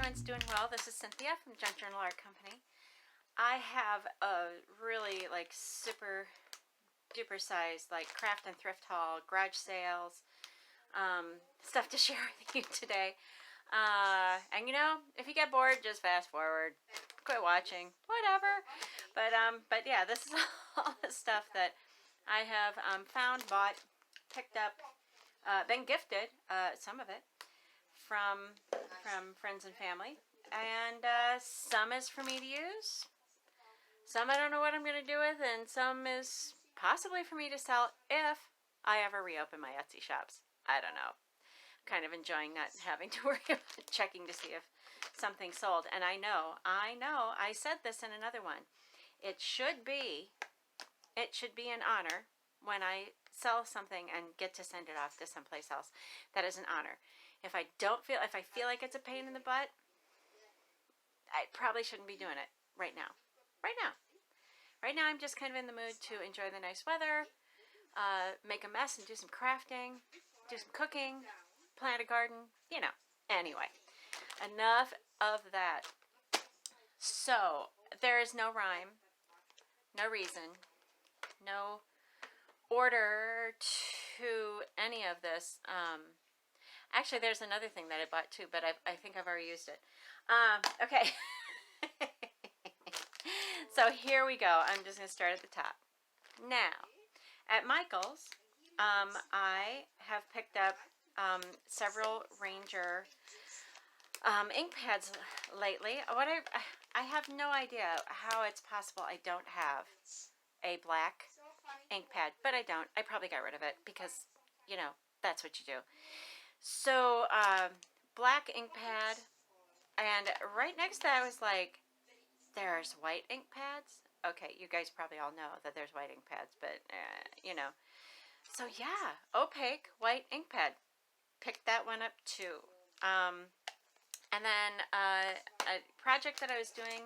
everyone's doing well. This is Cynthia from Junk Journal Art Company. I have a really like super duper size like craft and thrift haul, garage sales, stuff to share with you today. And you know, if you get bored, just fast forward, quit watching, whatever. But yeah, this is all the stuff that I have found, bought, picked up, been gifted, some of it from friends and family, and some is for me to use. Some I don't know what I'm going to do with, and some is possibly for me to sell if I ever reopen my Etsy shops. I don't know. Kind of enjoying not having to worry about checking to see if something's sold. And I know, I said this in another one. It should be an honor when I sell something and get to send it off to someplace else. That is an honor. If I feel like it's a pain in the butt, I probably shouldn't be doing it right now. Right now I'm just kind of in the mood to enjoy the nice weather, make a mess and do some crafting, do some cooking, plant a garden, you know. Anyway, enough of that. So, there is no rhyme, no reason, no order to any of this. Actually, there's another thing that I bought too, but I think I've already used it. Okay. So here we go. I'm just going to start at the top. Now, at Michael's, I have picked up several Ranger ink pads lately. I have no idea how it's possible I don't have a black ink pad, but I don't. I probably got rid of it because, you know, that's what you do. So, black ink pad, and right next to that was like, there's white ink pads. Okay, you guys probably all know that there's white ink pads, but, you know. So, yeah, opaque white ink pad. Picked that one up, too. And then a project that I was doing,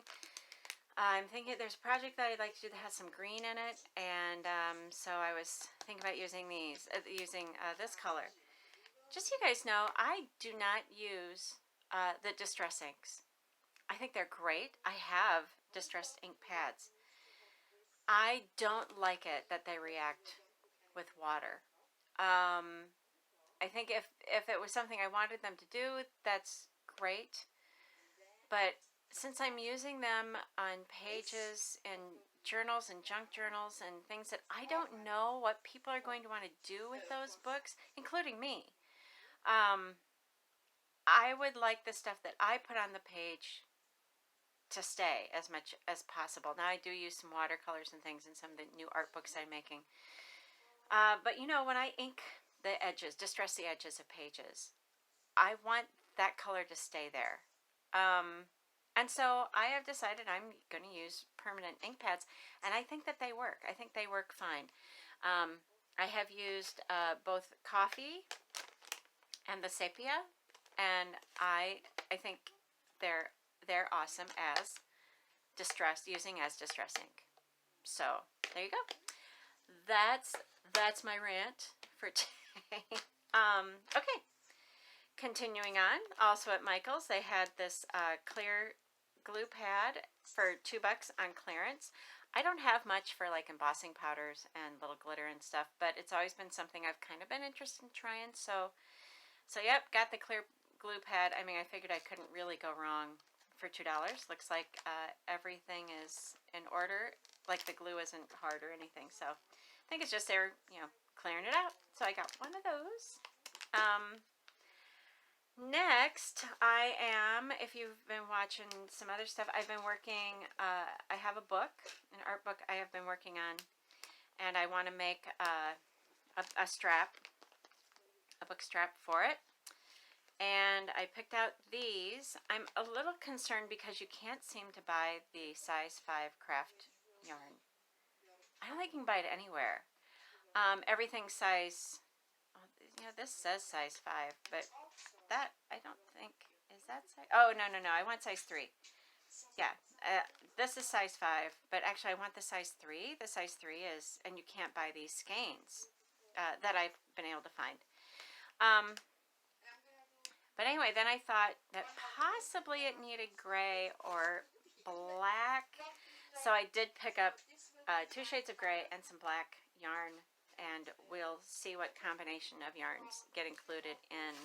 I'm thinking there's a project that I'd like to do that has some green in it, and so I was thinking about using this color. Just so you guys know, I do not use the distress inks. I think they're great. I have distressed ink pads. I don't like it that they react with water. I think if it was something I wanted them to do, that's great. But since I'm using them on pages in journals and junk journals and things that I don't know what people are going to want to do with those books, including me, I would like the stuff that I put on the page to stay as much as possible. Now I do use some watercolors and things in some of the new art books I'm making. But you know, when I ink the edges, distress the edges of pages, I want that color to stay there. And so I have decided I'm going to use permanent ink pads, and I think that they work. I think they work fine. I have used both coffee and the sepia, and I think they're awesome as using as distress ink. So there you go. That's my rant for today. Okay. Continuing on, also at Michael's, they had this clear glue pad for $2 on clearance. I don't have much for like embossing powders and little glitter and stuff, but it's always been something I've kind of been interested in trying. So yep, got the clear glue pad. I mean, I figured I couldn't really go wrong for $2. Looks like everything is in order. Like the glue isn't hard or anything. So I think it's just they're, you know, clearing it out. So I got one of those. Next, I am, if you've been watching some other stuff, I've been working, I have a book, an art book I have been working on, and I want to make a strap, a book strap for it. And I picked out these. I'm a little concerned because you can't seem to buy the size 5 craft yarn. I don't think you can buy it anywhere. Everything's size, you know, this says size 5, but that, I don't think, is that size? Oh, no, I want size 3. Yeah, this is size 5, but actually I want the size 3. The size 3 is, and you can't buy these skeins that I've been able to find. But anyway, then I thought that possibly it needed gray or black. So I did pick up 2 shades of gray and some black yarn, and we'll see what combination of yarns get included in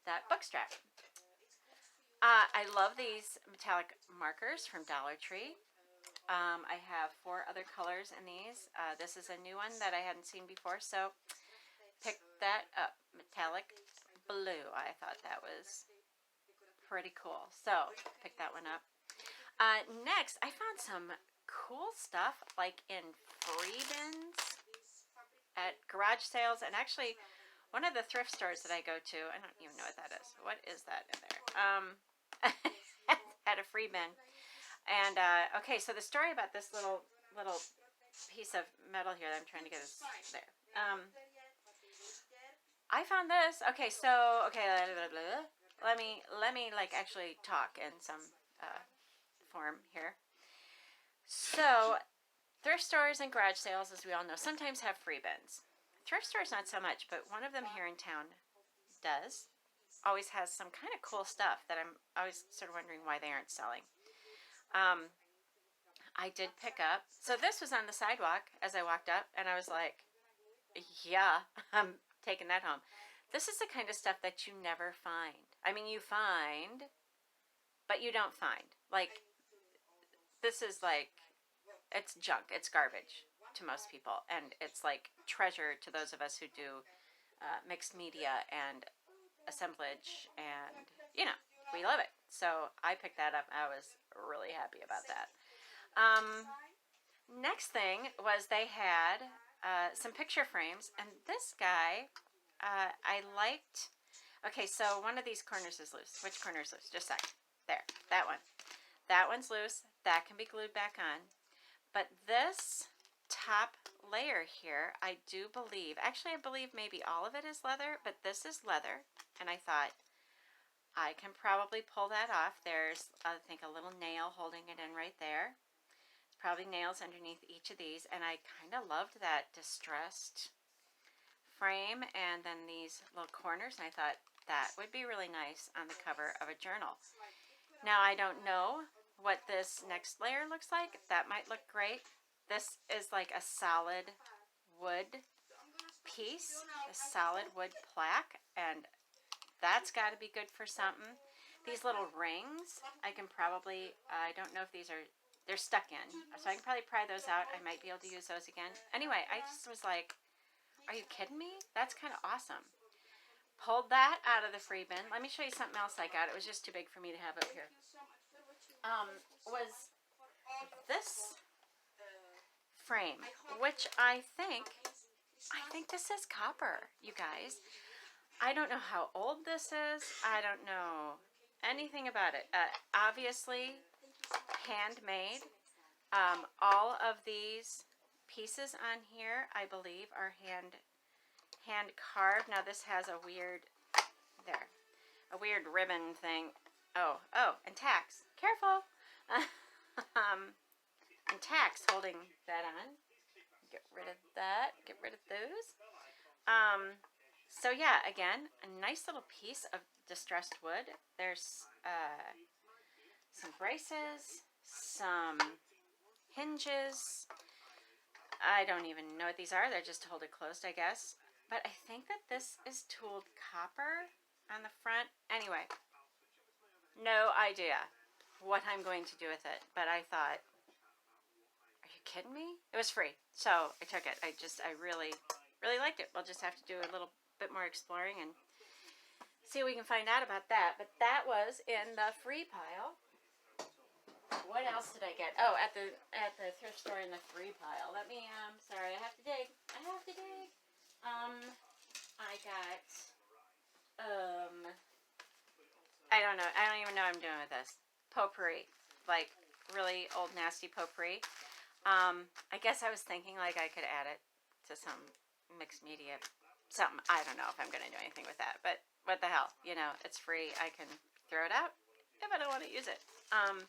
that book strap. I love these metallic markers from Dollar Tree. I have 4 other colors in these. This is a new one that I hadn't seen before, so pick that up. Metallic blue. I thought that was pretty cool, so pick that one up. Next, I found some cool stuff like in free bins at garage sales, and actually one of the thrift stores that I go to, I don't even know what that is. What is that in there? At a free bin. And okay, so the story about this little piece of metal here that I'm trying to get is there. I found this. Okay, so let me like actually talk in some form here. So thrift stores and garage sales, as we all know, sometimes have free bins. Thrift stores not so much, but one of them here in town does. Always has some kind of cool stuff that I'm always sort of wondering why they aren't selling. I did pick up, so this was on the sidewalk as I walked up, and I was like, yeah, I'm taking that home. This is the kind of stuff that you never find. I mean, you find, but you don't find. Like, this is like, it's junk, it's garbage to most people, and it's like treasure to those of us who do mixed media and assemblage, and, you know, we love it. So I picked that up. I was really happy about that. Next thing was they had some picture frames, and this guy I liked. Okay, so one of these corners is loose. Which corner is loose? Just a sec. There, that one. That one's loose. That can be glued back on. But this top layer here, I do believe, actually I believe maybe all of it is leather, but this is leather, and I thought, I can probably pull that off. There's, I think, a little nail holding it in right there. It's probably nails underneath each of these, and I kind of loved that distressed frame and then these little corners, and I thought that would be really nice on the cover of a journal. Now, I don't know what this next layer looks like. That might look great. This is like a solid wood piece, a solid wood plaque, and that's got to be good for something. These little rings, I can probably, I don't know if these are, they're stuck in, so I can probably pry those out. I might be able to use those again. Anyway, I just was like, are you kidding me? That's kind of awesome. Pulled that out of the free bin. Let me show you something else I got. It was just too big for me to have up here. Was this frame, which I think this is copper, you guys. I don't know how old this is. I don't know anything about it. Obviously, handmade. All of these pieces on here, I believe, are hand carved. Now this has a weird, there, a weird ribbon thing. Oh, and tacks. Careful. And tacks holding that on. Get rid of that. Get rid of those. So yeah, again, a nice little piece of distressed wood. There's some braces, some hinges. I don't even know what these are. They're just to hold it closed, I guess. But I think that this is tooled copper on the front. Anyway, no idea what I'm going to do with it. But I thought, are you kidding me? It was free, so I took it. I really, really liked it. We'll just have to do a little bit more exploring and see what we can find out about that. But that was in the free pile. What else did I get? Oh, at the thrift store in the free pile. Let me, sorry, I have to dig. I got, I don't know. I don't even know what I'm doing with this. Potpourri. Like, really old, nasty potpourri. I guess I was thinking, like, I could add it to some mixed media. Something. I don't know if I'm going to do anything with that. But what the hell? You know, it's free. I can throw it out if I don't want to use it. I'm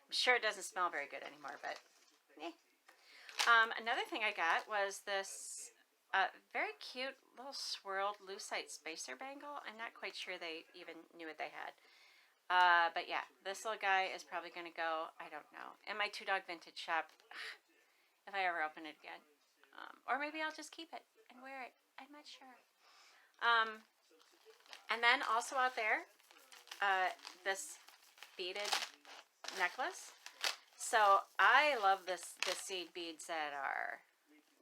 sure it doesn't smell very good anymore, but eh. Another thing I got was this a very cute little swirled lucite spacer bangle. I'm not quite sure they even knew what they had. But yeah, this little guy is probably going to go, I don't know, in my 2-dog vintage shop if I ever open it again. Or maybe I'll just keep it and wear it. I'm not sure. And then also out there, this beaded necklace. So I love the seed beads that are,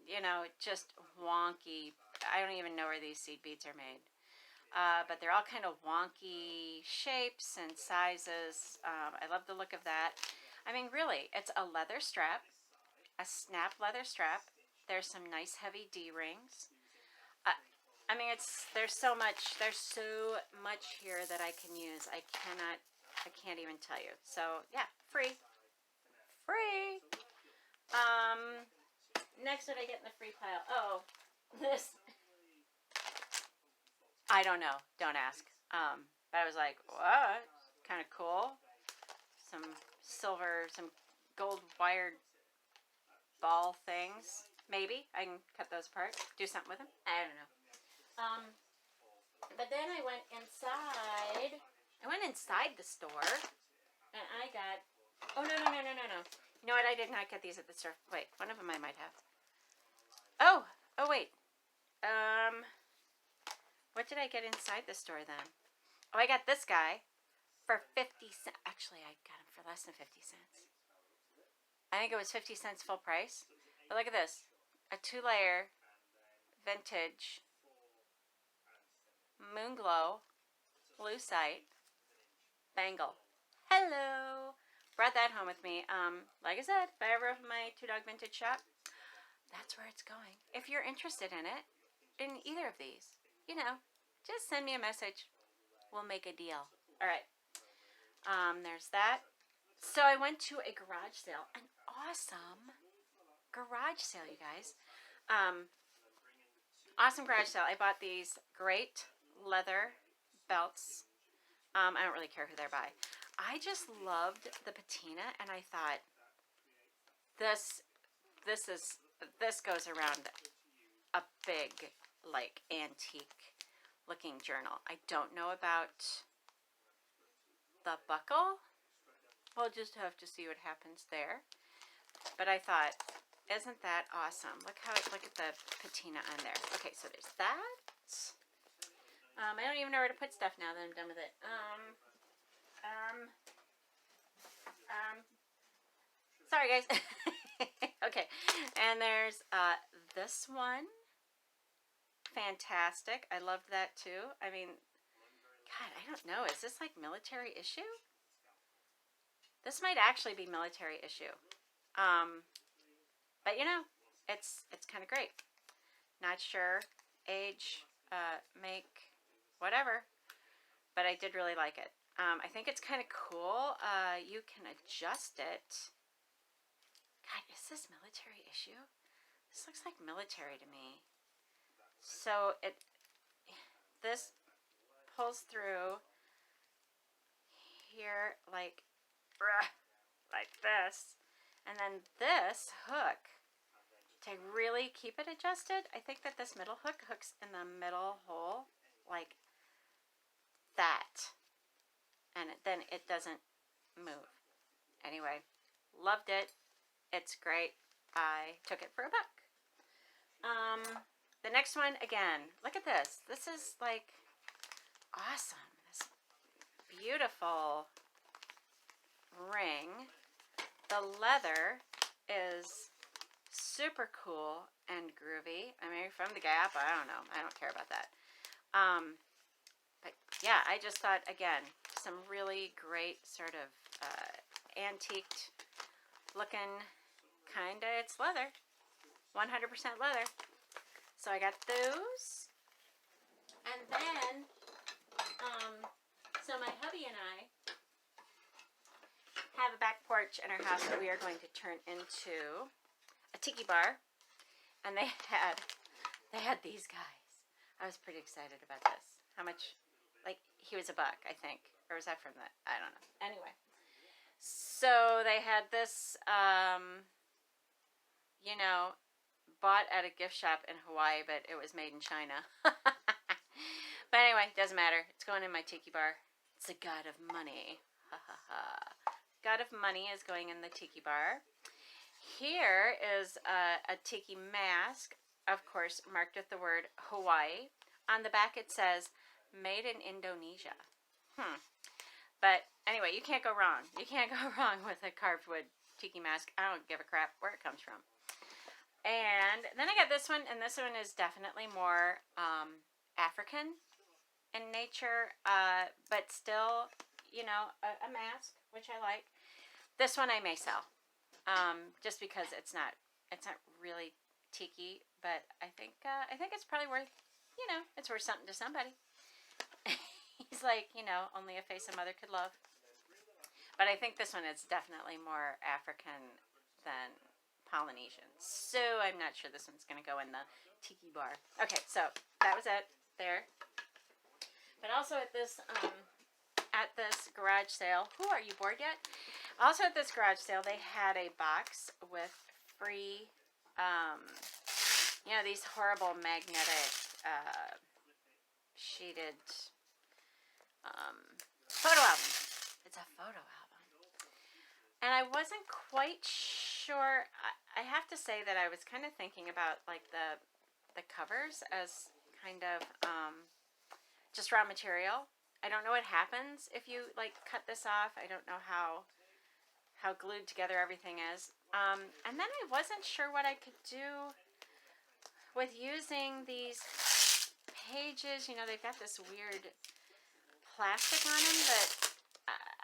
you know, just wonky. I don't even know where these seed beads are made. But they're all kind of wonky shapes and sizes. I love the look of that. I mean, really, it's a leather strap, a snap leather strap. There's some nice heavy D-rings. I mean, there's so much here that I can use. I can't even tell you. So yeah, free. Next, what I get in the free pile? Oh, this. I don't know. Don't ask. But I was like, what? Kind of cool. Some silver, some gold wired ball things. Maybe I can cut those apart. Do something with them. I don't know. But then I went inside. I went inside the store, and I got. Oh no. You know what? I did not get these at the store. Wait, one of them I might have. Oh wait. What did I get inside the store then? Oh, I got this guy for 50 cents. Actually, I got him for less than 50 cents. I think it was 50 cents full price. But look at this. A 2-layer vintage Moonglow lucite bangle. Hello. Brought that home with me. Like I said, if I ever open my 2-dog vintage shop, that's where it's going. If you're interested in it, in either of these, you know, just send me a message. We'll make a deal. All right. There's that. So I went to a garage sale, an awesome garage sale, you guys. Awesome garage sale. I bought these great leather belts. I don't really care who they're by. I just loved the patina, and I thought this goes around a big, like, antique looking journal. I don't know about the buckle. We'll just have to see what happens there. But I thought, isn't that awesome? Look at the patina on there. Okay, so there's that. I don't even know where to put stuff now that I'm done with it. Sorry guys. Okay, and there's this one. Fantastic. I loved that too. I mean, God, I don't know. Is this like military issue? This might actually be military issue. But you know, it's kind of great. Not sure age, make, whatever. But I did really like it. I think it's kind of cool. You can adjust it. God, is this military issue? This looks like military to me. So this pulls through here like this. And then this hook, to really keep it adjusted, I think that this middle hook hooks in the middle hole like that. And then it doesn't move. Anyway, loved it. It's great. I took it for $1. The next one, again, look at this. This is like awesome. This beautiful ring. The leather is super cool and groovy. I mean, from the Gap, I don't know. I don't care about that. But yeah, I just thought, again, some really great sort of antiqued looking kinda. It's leather. 100% leather. So I got those. And then, so my hubby and I have a back porch in our house that we are going to turn into a tiki bar. And they had these guys. I was pretty excited about this. How much? Like, he was $1, I think. Or was that from the, I don't know. Anyway. So they had this, you know, bought at a gift shop in Hawaii, but it was made in China. But anyway, doesn't matter. It's going in my tiki bar. It's the god of money. Ha ha ha. God of money is going in the tiki bar. Here is a tiki mask, of course, marked with the word Hawaii. On the back it says, made in Indonesia. But anyway, you can't go wrong. You can't go wrong with a carved wood tiki mask. I don't give a crap where it comes from. And then I got this one, and this one is definitely more African in nature, but still, you know, a mask, which I like. This one I may sell, just because it's not really tiki, but I think it's probably worth, you know, it's worth something to somebody. He's like, you know, only a face a mother could love. But I think this one is definitely more African than Polynesian. So I'm not sure this one's going to go in the tiki bar. Okay, so that was it there. But also at this garage sale, are you bored yet? Also at this garage sale, they had a box with free, you know, these horrible magnetic sheeted photo album. It's a photo album. And I wasn't quite sure. I have to say that I was kind of thinking about like the covers as kind of just raw material. I don't know what happens if you like cut this off. I don't know how glued together everything is. And then I wasn't sure what I could do with using these pages. You know, they've got this weird plastic on them, but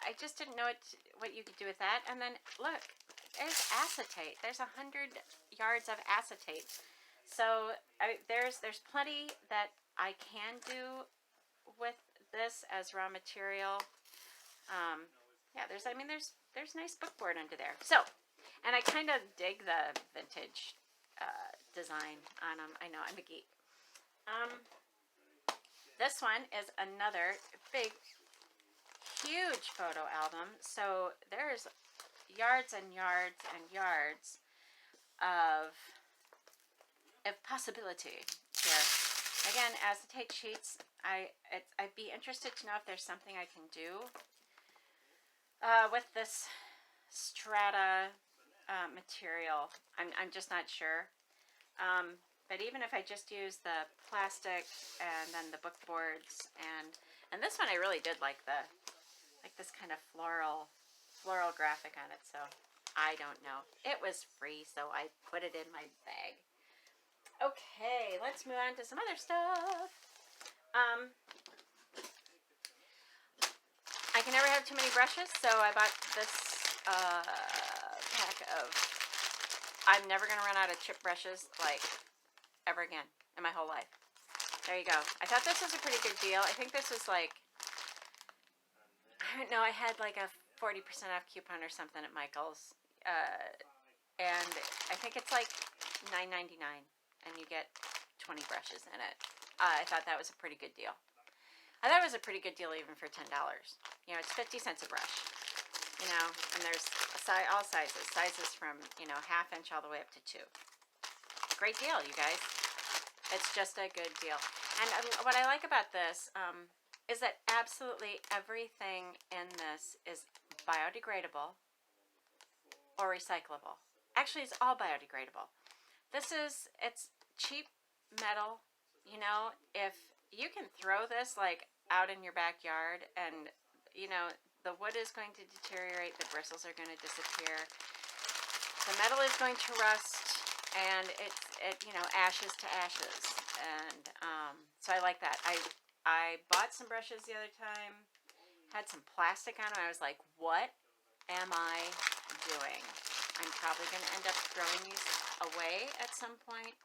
I just didn't know what you could do with that. And then look, there's acetate. There's 100 yards of acetate. So there's plenty that I can do with this as raw material. Yeah, there's nice bookboard under there. So, and I kind of dig the vintage design on them. I know, I'm a geek. This one is another big, huge photo album. So there's yards and yards and yards of possibility here. Again, acetate sheets. I'd be interested to know if there's something I can do with this strata material. I'm just not sure. But even if I just use the plastic and then the book boards and this one I really did like this kind of floral graphic on it, so I don't know. It was free, so I put it in my bag. Okay, let's move on to some other stuff. I can never have too many brushes, so I bought this pack of, I'm never going to run out of chip brushes, like, ever again in my whole life. There you go. I thought this was a pretty good deal. I think this was like, I don't know, I had like a 40% off coupon or something at Michael's. And I think it's like $9.99 and you get 20 brushes in it. I thought that was a pretty good deal. I thought it was a pretty good deal even for $10. You know, it's 50 cents a brush. You know, and there's all sizes. Sizes from, you know, 1/2 inch all the way up to 2. Great deal, you guys. It's just a good deal. And what I like about this is that absolutely everything in this is biodegradable or recyclable. Actually, it's all biodegradable. It's cheap metal. You know, if you can throw this like out in your backyard and, you know, the wood is going to deteriorate, the bristles are going to disappear, the metal is going to rust, and it you know, ashes to ashes. And so I like that. I bought some brushes the other time, had some plastic on them. I was like, what am I doing? I'm probably going to end up throwing these away at some point.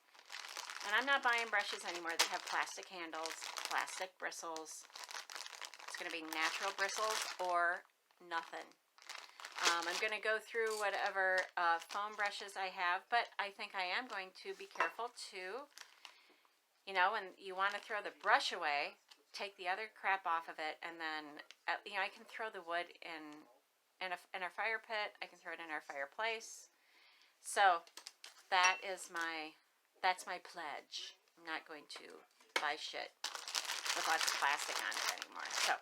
And I'm not buying brushes anymore that have plastic handles, plastic bristles. It's going to be natural bristles or nothing. I'm going to go through whatever foam brushes I have, but I think I am going to be careful too. You know, when you want to throw the brush away, take the other crap off of it, and then, you know, I can throw the wood in a fire pit. I can throw it in our fireplace. So that is my That's my pledge. I'm not going to buy shit with lots of plastic on it anymore. So,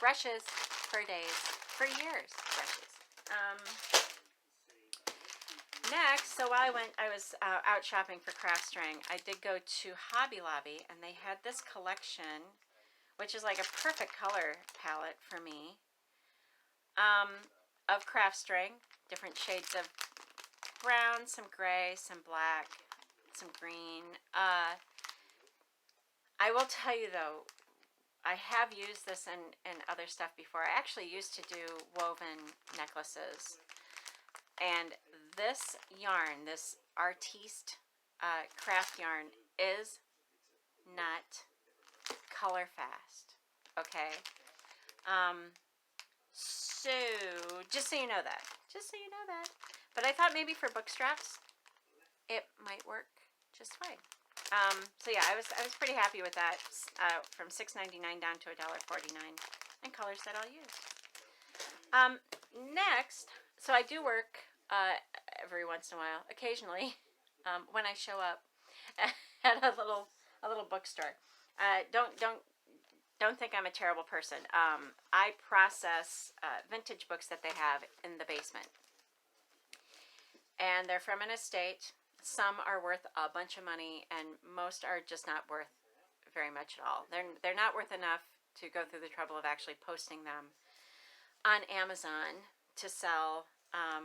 brushes for days, for years, brushes. Next, so while I was out shopping for craft string, I did go to Hobby Lobby, and they had this collection, which is like a perfect color palette for me, of craft string, different shades of brown, some gray, some black, some green. I will tell you though, I have used this in other stuff before. I actually used to do woven necklaces. And this yarn, this artiste craft yarn, is not color fast. Okay? So, just so you know that. Just so you know that. But I thought maybe for book straps, it might work just fine. So yeah, I was pretty happy with that. From $6.99 down to $1.49, and colors that I'll use. Next, so I do work every once in a while, occasionally, when I show up at a little bookstore. Don't think I'm a terrible person. I process vintage books that they have in the basement, and they're from an estate. Some are worth a bunch of money, and most are just not worth very much at all. They're not worth enough to go through the trouble of actually posting them on Amazon to sell.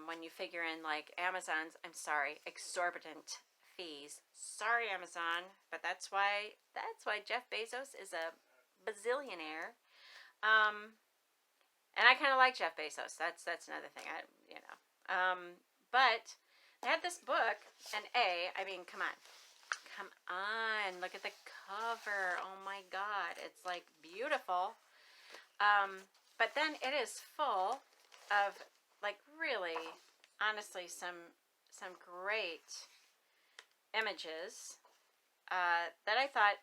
When you figure in like Amazon's, I'm sorry, exorbitant fees. Sorry, Amazon, but that's why Jeff Bezos is a bazillionaire. And I kind of like Jeff Bezos. That's another thing. But they had this book, and I mean, come on, look at the cover. Oh my God, it's like beautiful. But then it is full of like really, honestly, some great images that I thought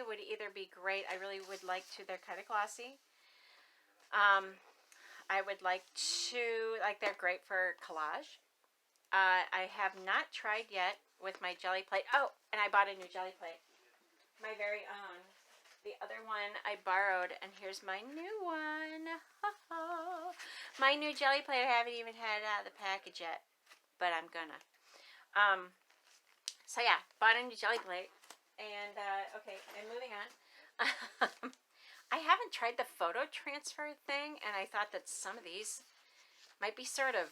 would either be great. I really would like to. They're kind of glossy. I would like to, like, they're great for collage. I have not tried yet with my jelly plate. Oh, and I bought a new jelly plate. My very own. The other one I borrowed, and here's my new one. My new jelly plate. I haven't even had it out of the package yet, but I'm gonna. So yeah, bought a new jelly plate. And, okay, and moving on. I haven't tried the photo transfer thing, and I thought that some of these might be sort of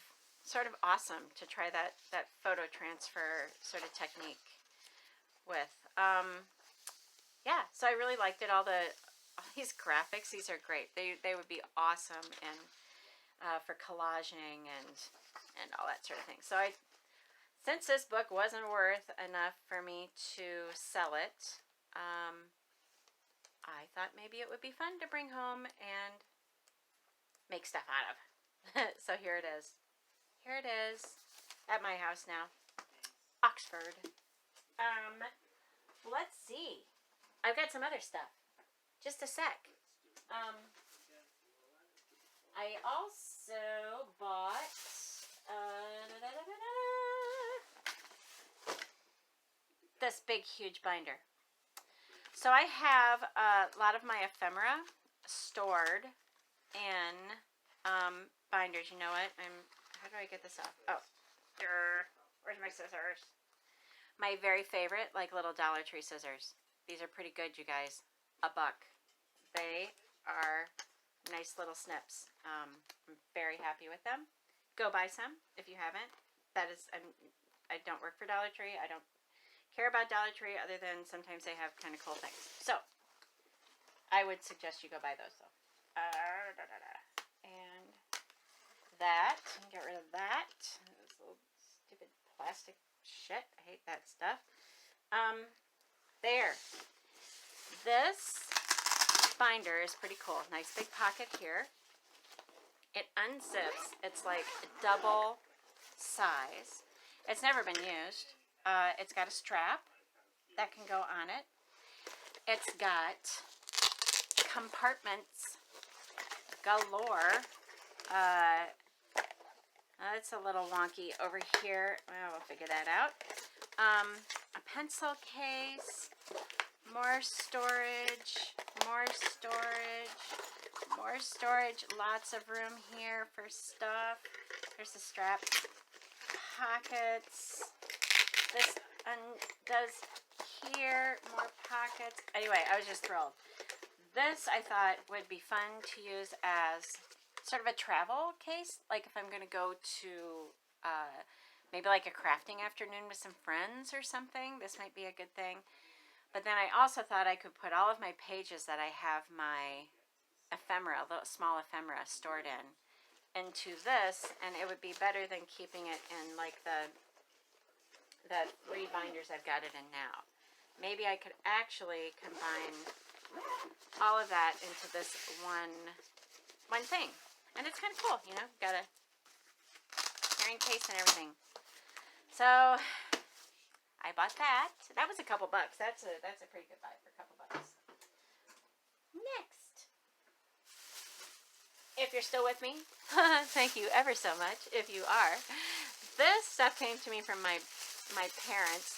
awesome to try that photo transfer sort of technique with. Yeah, so I really liked it. All these graphics, these are great. They would be awesome and for collaging and all that sort of thing. So since this book wasn't worth enough for me to sell it, I thought maybe it would be fun to bring home and make stuff out of. So here it is. Here it is at my house now. Oxford. Let's see. I've got some other stuff. Just a sec. I also bought this big, huge binder. So I have a lot of my ephemera stored in binders. You know what? How do I get this off? Oh, where's my scissors? My very favorite, like little Dollar Tree scissors. These are pretty good, you guys. $1. They are nice little snips. I'm very happy with them. Go buy some if you haven't. I don't work for Dollar Tree. I don't care about Dollar Tree other than sometimes they have kind of cool things. So, I would suggest you go buy those though. And that, get rid of that. This little stupid plastic shit. I hate that stuff. There. This binder is pretty cool. Nice big pocket here. It unzips. It's like double size. It's never been used. It's got a strap that can go on it. It's got compartments galore. It's a little wonky over here. Well, we'll figure that out. A pencil case, more storage, more storage, more storage. Lots of room here for stuff. There's the strap. Pockets. This does here, more pockets. Anyway, I was just thrilled. This I thought would be fun to use as sort of a travel case, like if I'm going to go to maybe like a crafting afternoon with some friends or something. This might be a good thing. But then I also thought I could put all of my pages that I have my ephemera, the small ephemera stored in, into this, and it would be better than keeping it in like the 3 binders I've got it in now. Maybe I could actually combine all of that into this one thing. And it's kind of cool, you know, got a carrying case and everything. So I bought that. That was a couple bucks. That's a pretty good buy for a couple bucks. Next, if you're still with me, thank you ever so much if you are. This stuff came to me from my parents.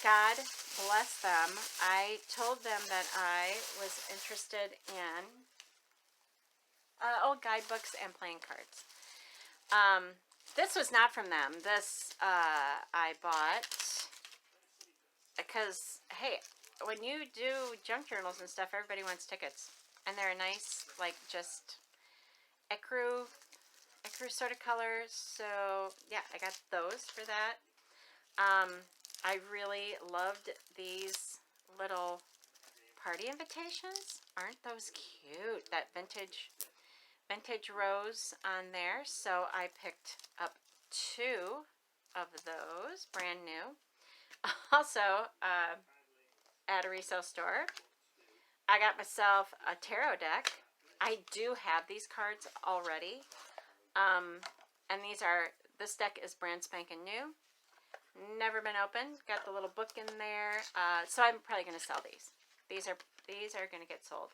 God bless them. I told them that I was interested in old guidebooks and playing cards. This was not from them. This I bought because, hey, when you do junk journals and stuff, everybody wants tickets. And they're nice, like just ecru sort of colors. So, yeah, I got those for that. I really loved these little party invitations. Aren't those cute? That vintage rose on there. So I picked up 2 of those, brand new. Also, at a resale store, I got myself a tarot deck. I do have these cards already. And this deck is brand spanking new. Never been opened. Got the little book in there. So I'm probably going to sell these. These are going to get sold.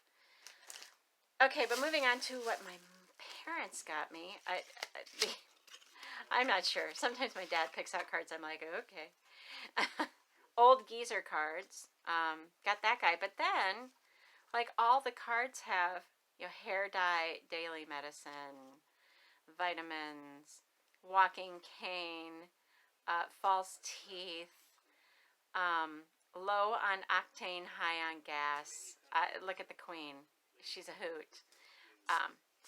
Okay, but moving on to what my parents got me. I'm not sure. Sometimes my dad picks out cards. I'm like, okay. Old geezer cards. Got that guy. But then, like, all the cards have, you know, hair dye, daily medicine, vitamins, walking cane, false teeth, low on octane, high on gas. Look at the queen. She's a hoot.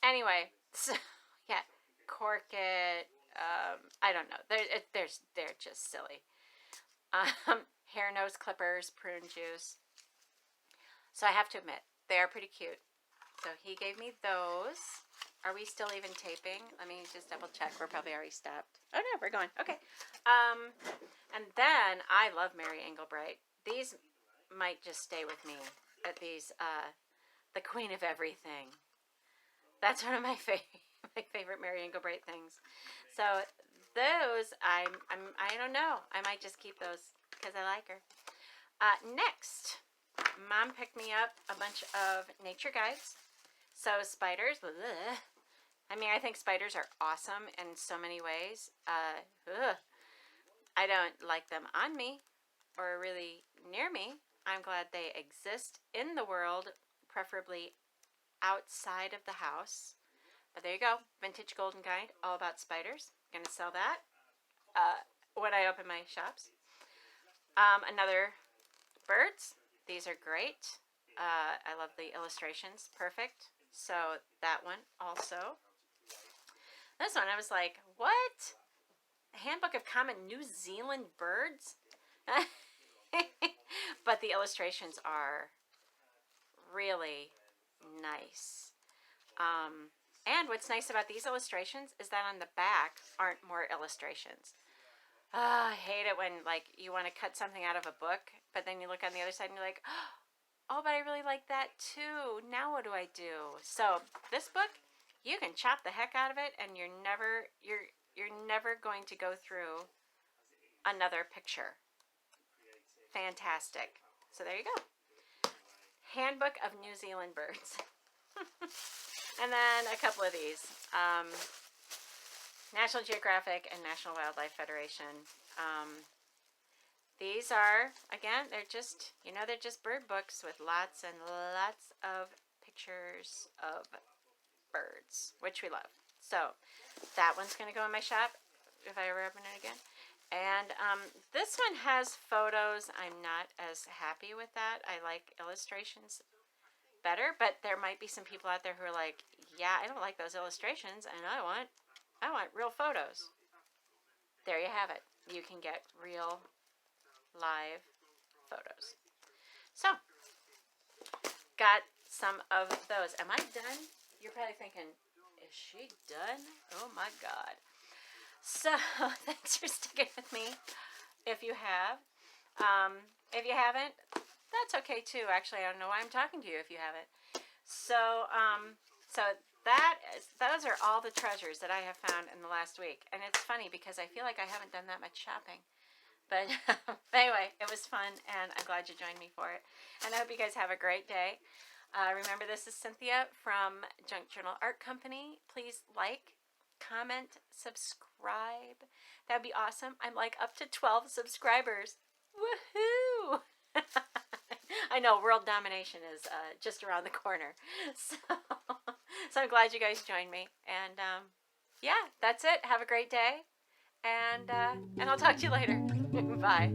Anyway, so, yeah, cork it. I don't know. They're just silly. Hair nose clippers, prune juice. So I have to admit, they are pretty cute. So he gave me those. Are we still even taping? Let me just double check. We're probably already stopped. Oh no, we're going. Okay. And then I love Mary Englebright. These might just stay with me. At these, the Queen of Everything. That's one of my favorite Mary Englebright things. So those, I don't know. I might just keep those because I like her. Next, Mom picked me up a bunch of nature guides. So spiders, bleh. I mean, I think spiders are awesome in so many ways. I don't like them on me or really near me. I'm glad they exist in the world, preferably outside of the house. But there you go, vintage golden guide, all about spiders. Gonna sell that when I open my shops. Another birds. These are great. I love the illustrations, perfect. So that one also. This one I was like, what? A handbook of common New Zealand birds? But the illustrations are really nice. And what's nice about these illustrations is that on the back aren't more illustrations. I hate it when, like, you want to cut something out of a book, but then you look on the other side and you're like, oh, but I really like that too. Now what do I do? So this book, you can chop the heck out of it, and you're never going to go through another picture. Fantastic. So there you go. Handbook of New Zealand birds. And then a couple of these. National Geographic and National Wildlife Federation. These are, again, they're just, they're just bird books with lots and lots of pictures of birds, which we love. So that one's going to go in my shop if I ever open it again. And this one has photos. I'm not as happy with that. I like illustrations better, but there might be some people out there who are like, yeah, I don't like those illustrations, and I want real photos. There you have it. You can get real live photos. So, got some of those. Am I done? You're probably thinking, is she done? Oh my God. So, thanks for sticking with me. If you have. If you haven't, that's okay too. Actually, I don't know why I'm talking to you if you haven't. So, those are all the treasures that I have found in the last week. And it's funny because I feel like I haven't done that much shopping. But anyway, it was fun, and I'm glad you joined me for it. And I hope you guys have a great day. Remember, this is Cynthia from Junk Journal Art Company. Please like, comment, subscribe. That would be awesome. I'm like up to 12 subscribers. Woohoo! I know, world domination is just around the corner. So I'm glad you guys joined me. And yeah, that's it. Have a great day. And I'll talk to you later. Bye.